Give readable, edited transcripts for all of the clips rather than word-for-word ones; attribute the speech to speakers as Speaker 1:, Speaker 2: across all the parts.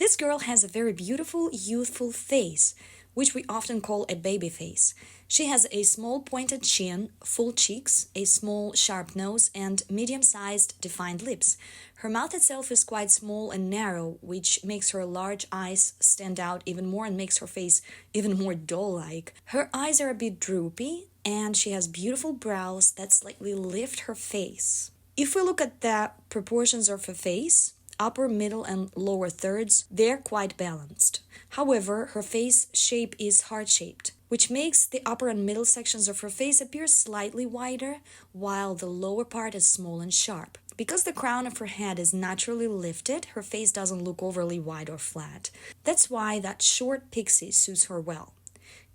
Speaker 1: This girl has a very beautiful, youthful face, which we often call a baby face. She has a small pointed chin, full cheeks, a small sharp nose, and medium-sized defined lips. Her mouth itself is quite small and narrow, which makes her large eyes stand out even more and makes her face even more doll-like. Her eyes are a bit droopy, and she has beautiful brows that slightly lift her face. If we look at the proportions of her face, upper, middle, and lower thirds, they're quite balanced. However, her face shape is heart-shaped, which makes the upper and middle sections of her face appear slightly wider, while the lower part is small and sharp. Because the crown of her head is naturally lifted, her face doesn't look overly wide or flat. That's why that short pixie suits her well.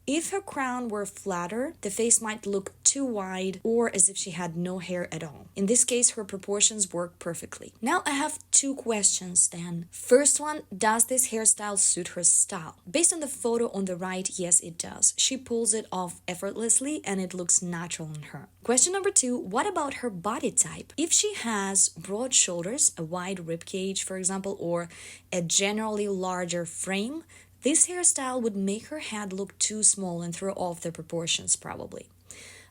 Speaker 1: If her crown were flatter, the face might look too wide or as if she had no hair at all. In this case, her proportions work perfectly. Now I have two questions then. First one, does this hairstyle suit her style? Based on the photo on the right, yes it does. She pulls it off effortlessly and it looks natural on her. Question number two, what about her body type? If she has broad shoulders, a wide ribcage for example, or a generally larger frame, this hairstyle would make her head look too small and throw off the proportions probably.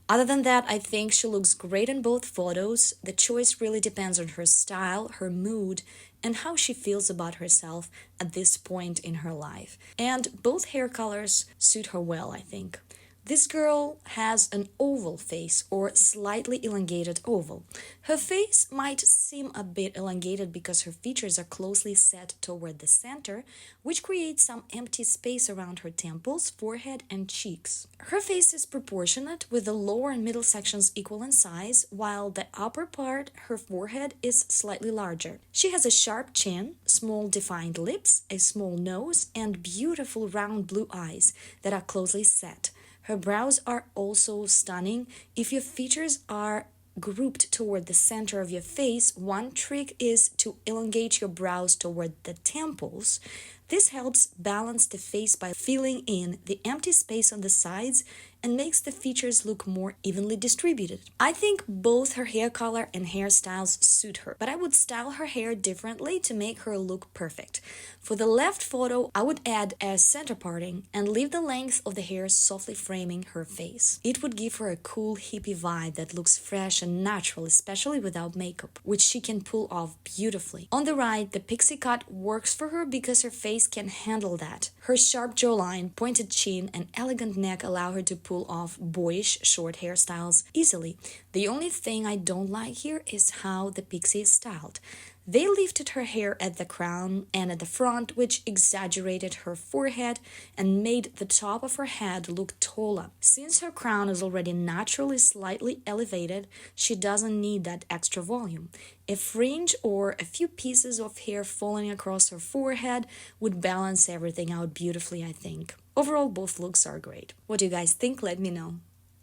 Speaker 1: Other than that, I think she looks great in both photos. The choice really depends on her style, her mood, and how she feels about herself at this point in her life. And both hair colors suit her well, I think. This girl has an oval face or slightly elongated oval. Her face might seem a bit elongated because her features are closely set toward the center, which creates some empty space around her temples, forehead, and cheeks. Her face is proportionate with the lower and middle sections equal in size, while the upper part, her forehead, is slightly larger. She has a sharp chin, small defined lips, a small nose, and beautiful round blue eyes that are closely set. Her brows are also stunning. If your features are grouped toward the center of your face, one trick is to elongate your brows toward the temples. This helps balance the face by filling in the empty space on the sides and makes the features look more evenly distributed. I think both her hair color and hairstyles suit her, but I would style her hair differently to make her look perfect. For the left photo, I would add a center parting and leave the length of the hair softly framing her face. It would give her a cool hippie vibe that looks fresh and natural, especially without makeup, which she can pull off beautifully. On the right, the pixie cut works for her because her face can handle that. Her sharp jawline, pointed chin, and elegant neck allow her to pull off boyish short hairstyles easily. The only thing I don't like here is how the pixie is styled. They lifted her hair at the crown and at the front, which exaggerated her forehead and made the top of her head look taller. Since her crown is already naturally slightly elevated, she doesn't need that extra volume. A fringe or a few pieces of hair falling across her forehead would balance everything out beautifully, I think. Overall, both looks are great. What do you guys think? Let me know.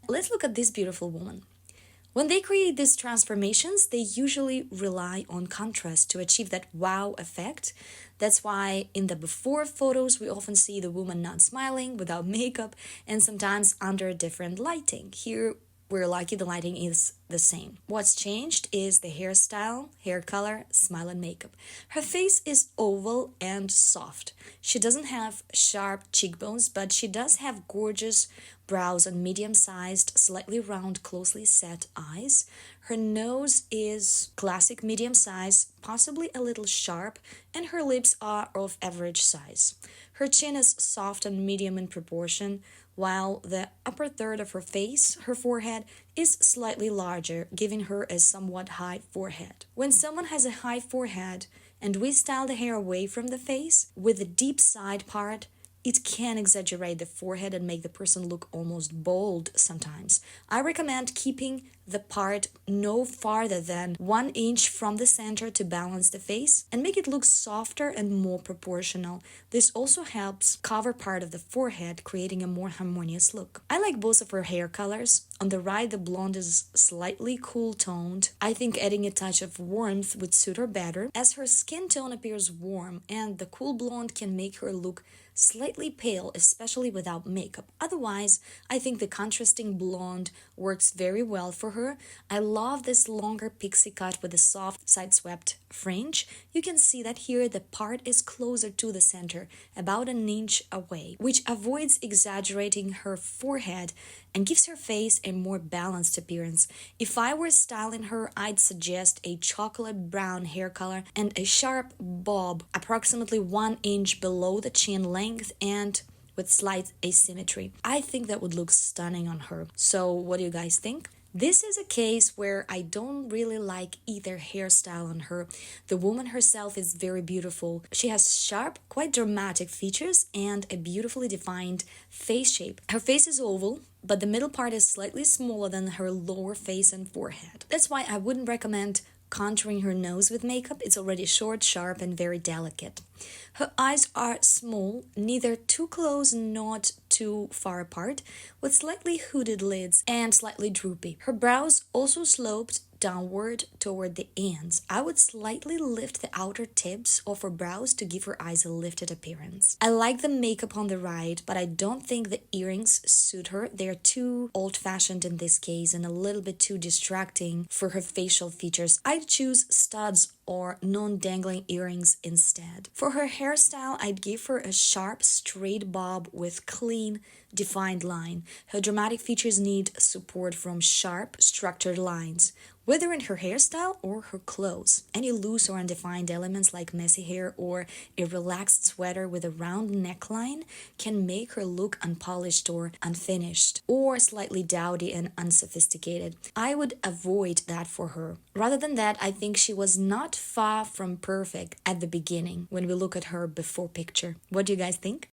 Speaker 1: Let's look at this beautiful woman. When they create these transformations, they usually rely on contrast to achieve that wow effect. That's why in the before photos, we often see the woman not smiling, without makeup, and sometimes under different lighting. Here, we're lucky the lighting is the same. What's changed is the hairstyle, hair color, smile, and makeup. Her face is oval and soft. She doesn't have sharp cheekbones, but she does have gorgeous brows and medium-sized, slightly round, closely set eyes. Her nose is classic medium size, possibly a little sharp, and her lips are of average size. Her chin is soft and medium in proportion, while the upper third of her face, her forehead, is slightly larger, giving her a somewhat high forehead. When someone has a high forehead and we style the hair away from the face with the deep side part, it can exaggerate the forehead and make the person look almost bald sometimes. I recommend keeping the part no farther than 1 inch from the center to balance the face and make it look softer and more proportional. This also helps cover part of the forehead, creating a more harmonious look. I like both of her hair colors. On the right, the blonde is slightly cool toned. I think adding a touch of warmth would suit her better, as her skin tone appears warm and the cool blonde can make her look slightly pale, especially without makeup. Otherwise, I think the contrasting blonde works very well for for her. I love this longer pixie cut with a soft side-swept fringe. You can see that here the part is closer to the center, about an inch away, which avoids exaggerating her forehead and gives her face a more balanced appearance. If I were styling her, I'd suggest a chocolate brown hair color and a sharp bob approximately 1 inch below the chin length and with slight asymmetry. I think that would look stunning on her. So what do you guys think? This is a case where I don't really like either hairstyle on her. The woman herself is very beautiful. She has sharp, quite dramatic features and a beautifully defined face shape. Her face is oval, but the middle part is slightly smaller than her lower face and forehead. That's why I wouldn't recommend contouring her nose with makeup. It's already short, sharp, and very delicate. Her eyes are small, neither too close nor too far apart, with slightly hooded lids and slightly droopy. Her brows also sloped downward toward the ends. I would slightly lift the outer tips of her brows to give her eyes a lifted appearance. I like the makeup on the right, but I don't think the earrings suit her. They're too old-fashioned in this case and a little bit too distracting for her facial features. I'd choose studs or non-dangling earrings instead. For her hairstyle, I'd give her a sharp, straight bob with clean, defined line. Her dramatic features need support from sharp, structured lines, whether in her hairstyle or her clothes. Any loose or undefined elements like messy hair or a relaxed sweater with a round neckline can make her look unpolished or unfinished, or slightly dowdy and unsophisticated. I would avoid that for her. Rather than that, I think she was not far from perfect at the beginning when we look at her before picture. What do you guys think?